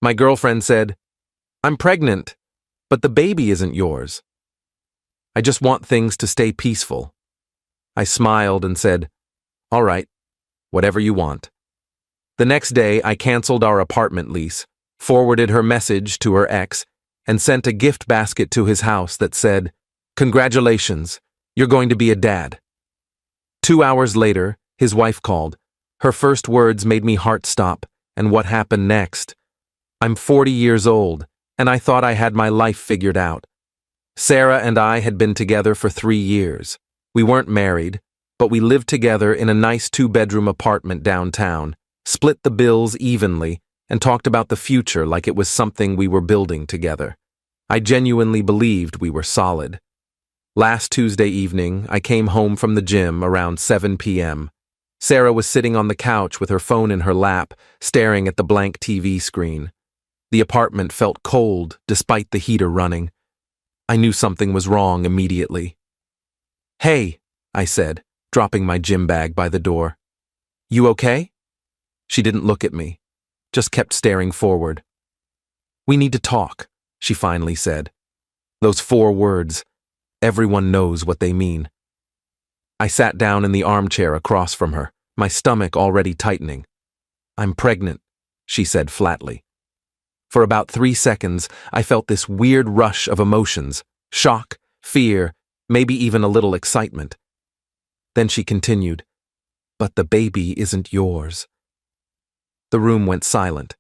My girlfriend said, "I'm pregnant, but the baby isn't yours. I just want things to stay peaceful." I smiled and said, "All right, whatever you want." The next day, I canceled our apartment lease, forwarded her message to her ex, and sent a gift basket to his house that said, "Congratulations, you're going to be a dad." 2 hours later, his wife called. Her first words made me heart stop, and what happened next? I'm 40 years old, and I thought I had my life figured out. Sarah and I had been together for 3 years. We weren't married, but we lived together in a nice 2-bedroom apartment downtown, split the bills evenly, and talked about the future like it was something we were building together. I genuinely believed we were solid. Last Tuesday evening, I came home from the gym around 7 p.m. Sarah was sitting on the couch with her phone in her lap, staring at the blank TV screen. The apartment felt cold despite the heater running. I knew something was wrong immediately. "Hey," I said, dropping my gym bag by the door. "You okay?" She didn't look at me, just kept staring forward. "We need to talk," she finally said. Those 4 words, everyone knows what they mean. I sat down in the armchair across from her, my stomach already tightening. "I'm pregnant," she said flatly. For about 3 seconds, I felt this weird rush of emotions, shock, fear, maybe even a little excitement. Then she continued, "But the baby isn't yours." The room went silent.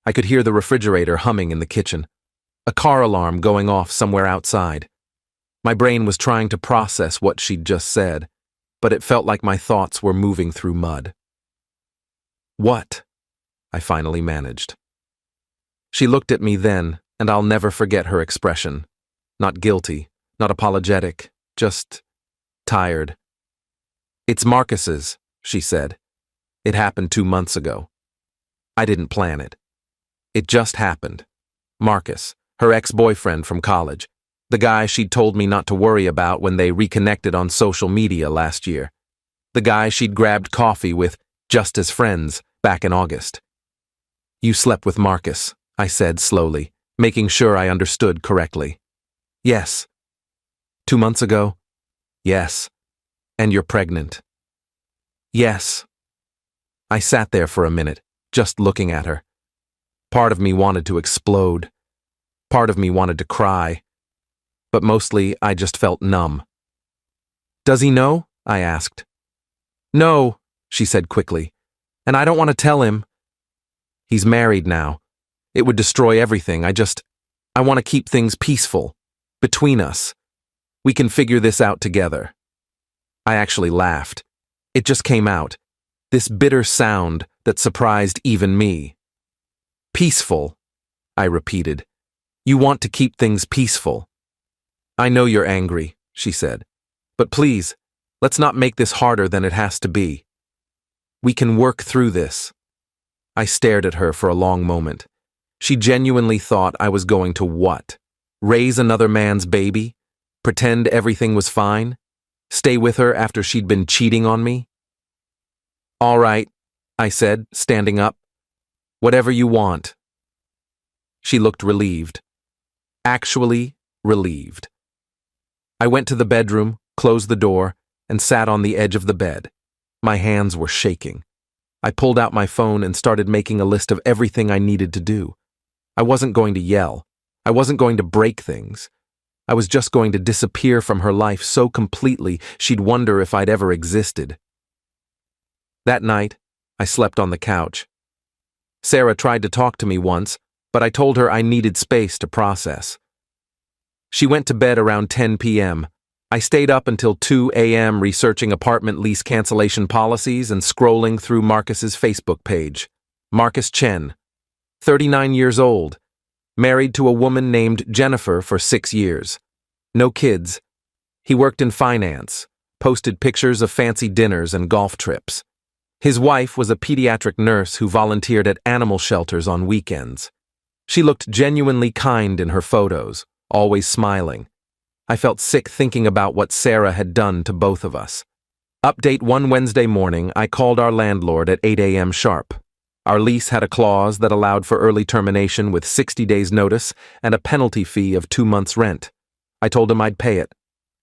I could hear the refrigerator humming in the kitchen, a car alarm going off somewhere outside. My brain was trying to process what she'd just said, but it felt like my thoughts were moving through mud. "What?" I finally managed. She looked at me then, and I'll never forget her expression. Not guilty, not apologetic, just tired. "It's Marcus's," she said. "It happened 2 months ago. I didn't plan it. It just happened. Marcus, her ex-boyfriend from college, the guy she'd told me not to worry about when they reconnected on social media last year. The guy she'd grabbed coffee with just as friends back in August." "You slept with Marcus," I said slowly, making sure I understood correctly. "Yes." "2 months ago?" "Yes." "And you're pregnant?" "Yes." I sat there for a minute, just looking at her. Part of me wanted to explode. Part of me wanted to cry. But mostly I just felt numb. "Does he know?" I asked. "No," she said quickly. "And I don't want to tell him. He's married now. It would destroy everything. I want to keep things peaceful. Between us. We can figure this out together." I actually laughed. It just came out. This bitter sound that surprised even me. "Peaceful," I repeated. "You want to keep things peaceful." "I know you're angry," she said. "But please, let's not make this harder than it has to be. We can work through this." I stared at her for a long moment. She genuinely thought I was going to what? Raise another man's baby? Pretend everything was fine? Stay with her after she'd been cheating on me? "All right," I said, standing up. "Whatever you want." She looked relieved. Actually relieved. I went to the bedroom, closed the door, and sat on the edge of the bed. My hands were shaking. I pulled out my phone and started making a list of everything I needed to do. I wasn't going to yell. I wasn't going to break things. I was just going to disappear from her life so completely she'd wonder if I'd ever existed. That night, I slept on the couch. Sarah tried to talk to me once, but I told her I needed space to process. She went to bed around 10 p.m. I stayed up until 2 a.m. researching apartment lease cancellation policies and scrolling through Marcus's Facebook page. Marcus Chen, 39 years old, married to a woman named Jennifer for 6 years. No kids. He worked in finance, posted pictures of fancy dinners and golf trips. His wife was a pediatric nurse who volunteered at animal shelters on weekends. She looked genuinely kind in her photos, always smiling. I felt sick thinking about what Sarah had done to both of us. Update: one Wednesday morning, I called our landlord at 8 a.m. sharp. Our lease had a clause that allowed for early termination with 60 days' notice and a penalty fee of 2 months' rent. I told him I'd pay it.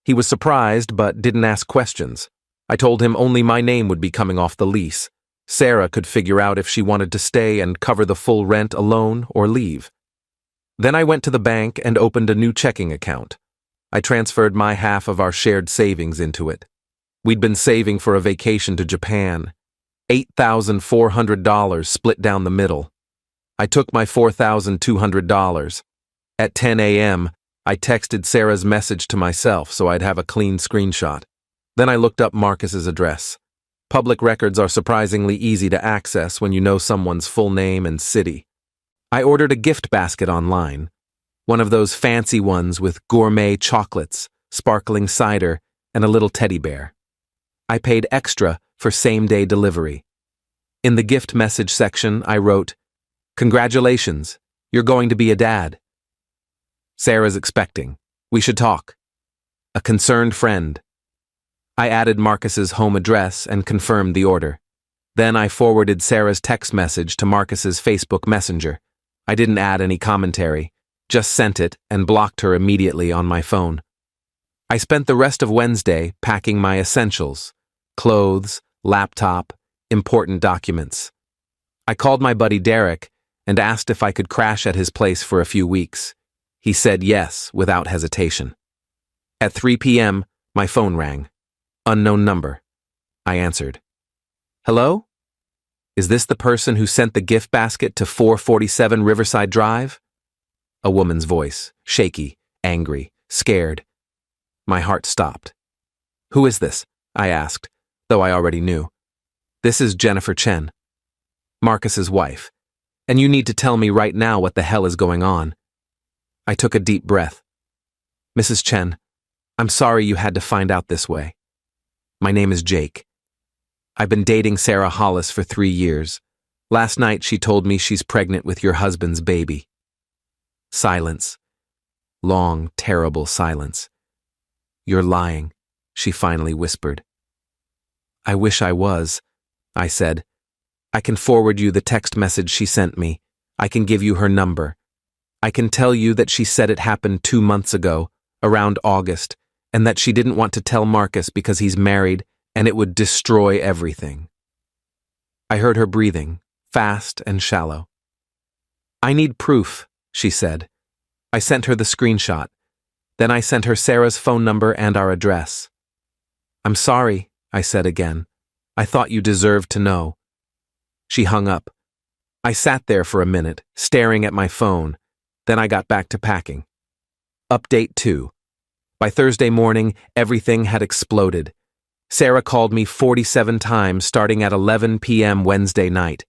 He was surprised but didn't ask questions. I told him only my name would be coming off the lease. Sarah could figure out if she wanted to stay and cover the full rent alone or leave. Then I went to the bank and opened a new checking account. I transferred my half of our shared savings into it. We'd been saving for a vacation to Japan. $8,400 split down the middle. I took my $4,200. At 10 a.m., I texted Sarah's message to myself so I'd have a clean screenshot. Then I looked up Marcus's address. Public records are surprisingly easy to access when you know someone's full name and city. I ordered a gift basket online, one of those fancy ones with gourmet chocolates, sparkling cider, and a little teddy bear. I paid extra for same-day delivery. In the gift message section, I wrote, "Congratulations, you're going to be a dad. Sarah's expecting. We should talk. A concerned friend." I added Marcus's home address and confirmed the order. Then I forwarded Sarah's text message to Marcus's Facebook Messenger. I didn't add any commentary, just sent it and blocked her immediately on my phone. I spent the rest of Wednesday packing my essentials: clothes, laptop, important documents. I called my buddy Derek and asked if I could crash at his place for a few weeks. He said yes without hesitation. At 3 p.m., my phone rang. Unknown number. I answered. "Hello? Is this the person who sent the gift basket to 447 Riverside Drive?" A woman's voice, shaky, angry, scared. My heart stopped. "Who is this?" I asked, though I already knew. "This is Jennifer Chen, Marcus's wife, and you need to tell me right now what the hell is going on." I took a deep breath. "Mrs. Chen, I'm sorry you had to find out this way. My name is Jake. I've been dating Sarah Hollis for 3 years. Last night she told me she's pregnant with your husband's baby." Silence. Long, terrible silence. "You're lying," she finally whispered. "I wish I was," I said. "I can forward you the text message she sent me. I can give you her number. I can tell you that she said it happened 2 months ago, around August, and that she didn't want to tell Marcus because he's married and it would destroy everything." I heard her breathing, fast and shallow. "I need proof," she said. I sent her the screenshot. Then I sent her Sarah's phone number and our address. "I'm sorry," I said again. "I thought you deserved to know." She hung up. I sat there for a minute, staring at my phone. Then I got back to packing. Update 2. By Thursday morning, everything had exploded. Sarah called me 47 times starting at 11 p.m. Wednesday night.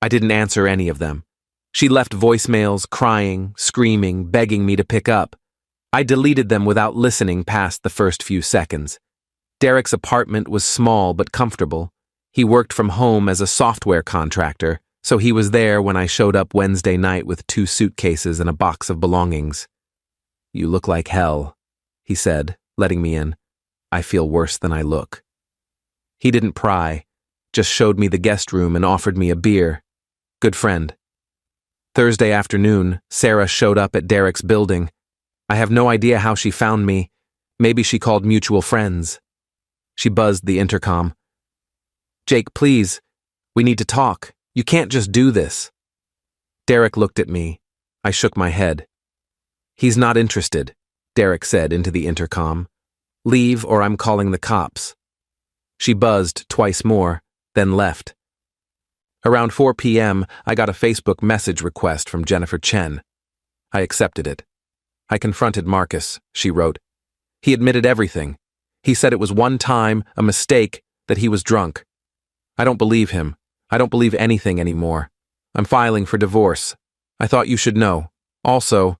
I didn't answer any of them. She left voicemails, crying, screaming, begging me to pick up. I deleted them without listening past the first few seconds. Derek's apartment was small but comfortable. He worked from home as a software contractor, so he was there when I showed up Wednesday night with 2 suitcases and a box of belongings. "You look like hell," he said, letting me in. "I feel worse than I look." He didn't pry, just showed me the guest room and offered me a beer. Good friend. Thursday afternoon, Sarah showed up at Derek's building. I have no idea how she found me. Maybe she called mutual friends. She buzzed the intercom. "Jake, please. We need to talk. You can't just do this." Derek looked at me. I shook my head. "He's not interested," Derek said into the intercom. "Leave or I'm calling the cops." She buzzed twice more, then left. Around 4 p.m., I got a Facebook message request from Jennifer Chen. I accepted it. I confronted Marcus, she wrote. He admitted everything. He said it was one time, a mistake, that he was drunk. I don't believe him. I don't believe anything anymore. I'm filing for divorce. I thought you should know. Also,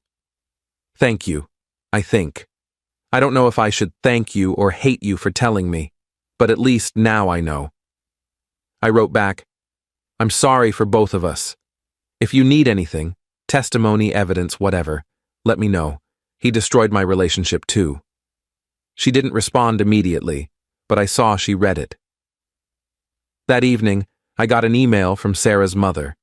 thank you, I think. I don't know if I should thank you or hate you for telling me, but at least now I know. I wrote back, I'm sorry for both of us. If you need anything, testimony, evidence, whatever, let me know. He destroyed my relationship too. She didn't respond immediately, but I saw she read it. That evening, I got an email from Sarah's mother.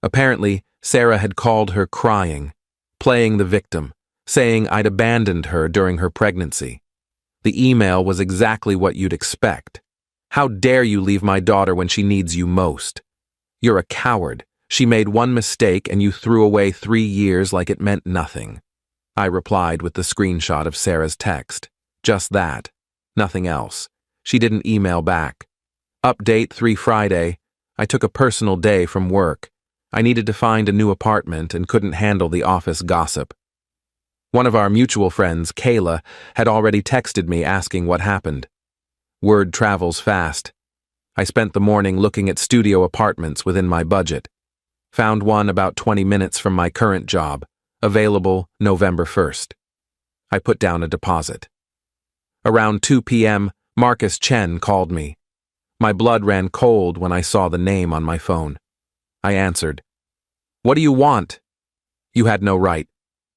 Apparently, Sarah had called her crying, playing the victim, saying I'd abandoned her during her pregnancy. The email was exactly what you'd expect. How dare you leave my daughter when she needs you most? You're a coward. She made one mistake and you threw away 3 years like it meant nothing. I replied with the screenshot of Sarah's text. Just that. Nothing else. She didn't email back. Update 3 Friday. I took a personal day from work. I needed to find a new apartment and couldn't handle the office gossip. One of our mutual friends, Qley, had already texted me asking what happened. Word travels fast. I spent the morning looking at studio apartments within my budget. Found one about 20 minutes from my current job, available November 1st. I put down a deposit. Around 2 p.m., Marcus Chen called me. My blood ran cold when I saw the name on my phone. I answered. "What do you want?" "You had no right,"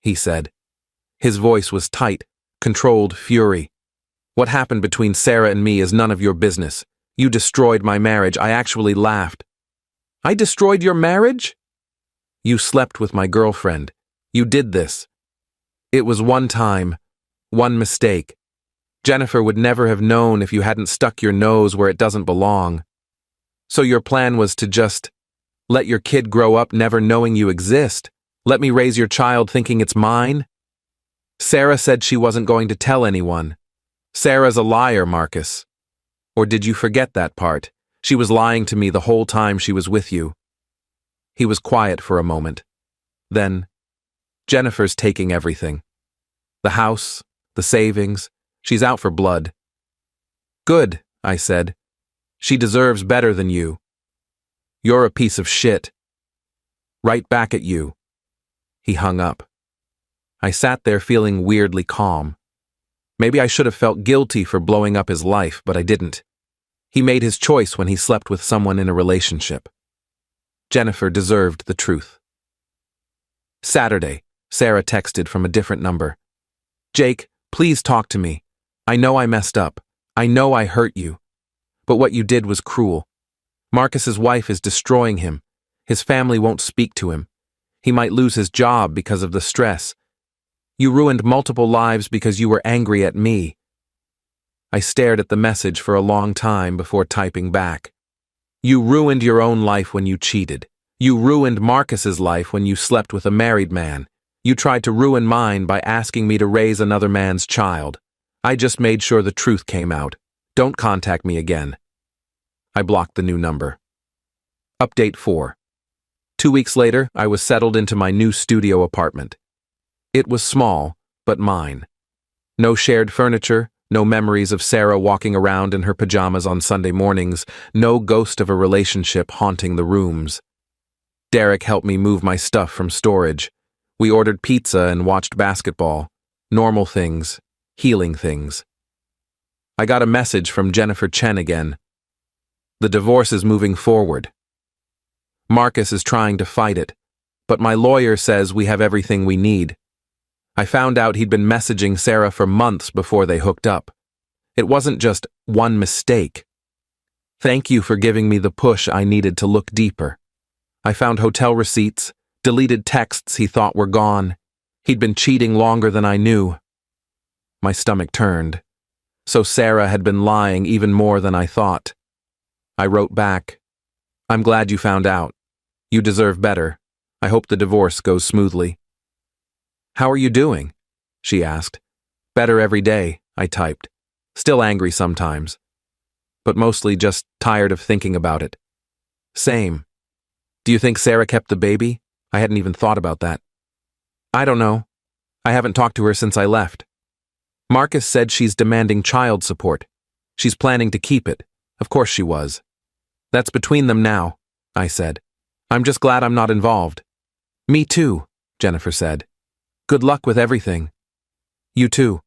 he said. His voice was tight, controlled fury. "What happened between Sarah and me is none of your business. You destroyed my marriage." I actually laughed. "I destroyed your marriage?" "You slept with my girlfriend. You did this. It was one time, one mistake. Jennifer would never have known if you hadn't stuck your nose where it doesn't belong. So your plan was to just let your kid grow up never knowing you exist? Let me raise your child thinking it's mine? Sarah said she wasn't going to tell anyone. Sarah's a liar, Marcus. Or did you forget that part? She was lying to me the whole time she was with you." He was quiet for a moment. Then, "Jennifer's taking everything. The house, the savings. She's out for blood." "Good," I said. "She deserves better than you." "You're a piece of shit." "Right back at you." He hung up. I sat there feeling weirdly calm. Maybe I should have felt guilty for blowing up his life, but I didn't. He made his choice when he slept with someone in a relationship. Jennifer deserved the truth. Saturday, Sarah texted from a different number. "Jake, please talk to me. I know I messed up. I know I hurt you. But what you did was cruel. Marcus's wife is destroying him. His family won't speak to him. He might lose his job because of the stress. You ruined multiple lives because you were angry at me." I stared at the message for a long time before typing back. "You ruined your own life when you cheated. You ruined Marcus's life when you slept with a married man. You tried to ruin mine by asking me to raise another man's child. I just made sure the truth came out. Don't contact me again." I blocked the new number. Update 4. 2 weeks later, I was settled into my new studio apartment. It was small, but mine. No shared furniture, no memories of Sarah walking around in her pajamas on Sunday mornings, no ghost of a relationship haunting the rooms. Derek helped me move my stuff from storage. We ordered pizza and watched basketball. Normal things, healing things. I got a message from Jennifer Chen again. "The divorce is moving forward. Marcus is trying to fight it, but my lawyer says we have everything we need." I found out he'd been messaging Sarah for months before they hooked up. It wasn't just one mistake. "Thank you for giving me the push I needed to look deeper." I found hotel receipts, deleted texts he thought were gone. He'd been cheating longer than I knew. My stomach turned. So Sarah had been lying even more than I thought. I wrote back, "I'm glad you found out. You deserve better. I hope the divorce goes smoothly." "How are you doing?" she asked. "Better every day," I typed. Still angry sometimes, but mostly just tired of thinking about it. "Same. Do you think Sarah kept the baby? I hadn't even thought about that." "I don't know. I haven't talked to her since I left. Marcus said she's demanding child support. She's planning to keep it. Of course she was. That's between them now," I said. "I'm just glad I'm not involved." "Me too," Jennifer said. "Good luck with everything." "You too."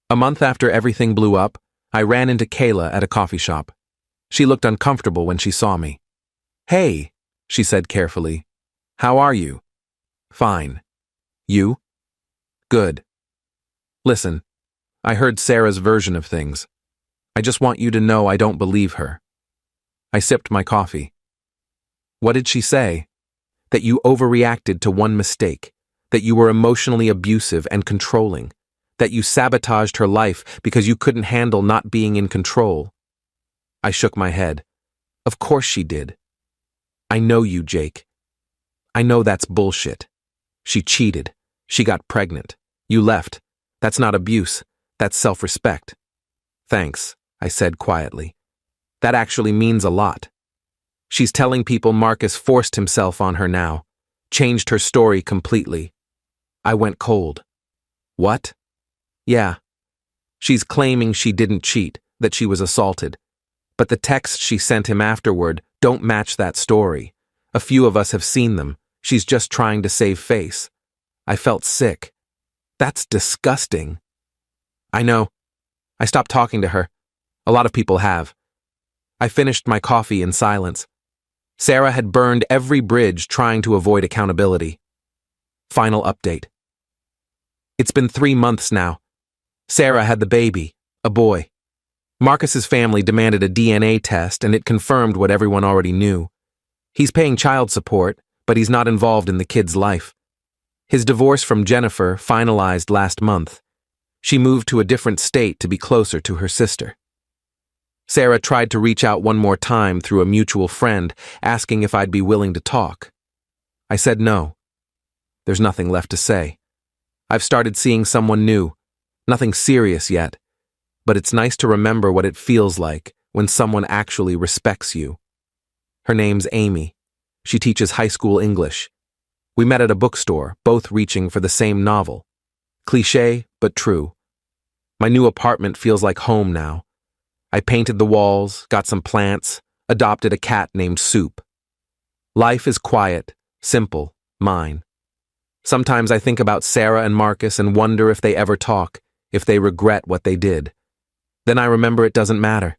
A month after everything blew up, I ran into Qley at a coffee shop. She looked uncomfortable when she saw me. "Hey," she said carefully. "How are you?" "Fine. You?" "Good. Listen, I heard Sarah's version of things. I just want you to know I don't believe her." I sipped my coffee. What did she say? That you overreacted to one mistake, that you were emotionally abusive and controlling, that you sabotaged her life because you couldn't handle not being in control. I shook my head. Of course she did. I know you, Jake. I know that's bullshit. She cheated. She got pregnant. You left. That's not abuse. That's self-respect. Thanks, I said quietly. That actually means a lot. She's telling people Marcus forced himself on her now, changed her story completely. I went cold. What? Yeah. She's claiming she didn't cheat, that she was assaulted. But the texts she sent him afterward don't match that story. A few of us have seen them. She's just trying to save face. I felt sick. That's disgusting. I know. I stopped talking to her. A lot of people have. I finished my coffee in silence. Sarah had burned every bridge trying to avoid accountability. Final update. It's been 3 months now. Sarah had the baby, a boy. Marcus's family demanded a DNA test, and it confirmed what everyone already knew. He's paying child support, but he's not involved in the kid's life. His divorce from Jennifer finalized last month. She moved to a different state to be closer to her sister. Sarah tried to reach out one more time through a mutual friend, asking if I'd be willing to talk. I said no. There's nothing left to say. I've started seeing someone new. Nothing serious yet, but it's nice to remember what it feels like when someone actually respects you. Her name's Amy. She teaches high school English. We met at a bookstore, both reaching for the same novel. Cliché, but true. My new apartment feels like home now. I painted the walls, got some plants, adopted a cat named Soup. Life is quiet, simple, mine. Sometimes I think about Sarah and Marcus and wonder if they ever talk, if they regret what they did. Then I remember it doesn't matter.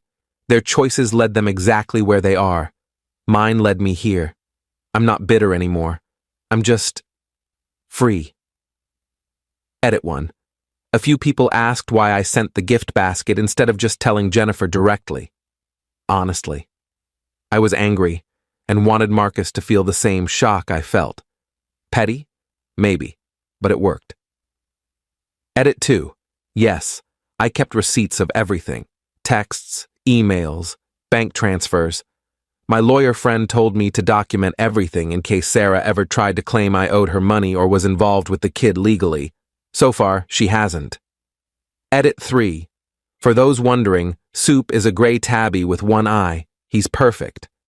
Their choices led them exactly where they are. Mine led me here. I'm not bitter anymore. I'm just free. Edit 1. A few people asked why I sent the gift basket instead of just telling Jennifer directly. Honestly, I was angry and wanted Marcus to feel the same shock I felt. Petty? Maybe, but it worked. Edit 2. Yes, I kept receipts of everything. Texts, emails, bank transfers. My lawyer friend told me to document everything in case Sarah ever tried to claim I owed her money or was involved with the kid legally. So far, she hasn't. Edit 3. For those wondering, Soup is a gray tabby with one eye. He's perfect.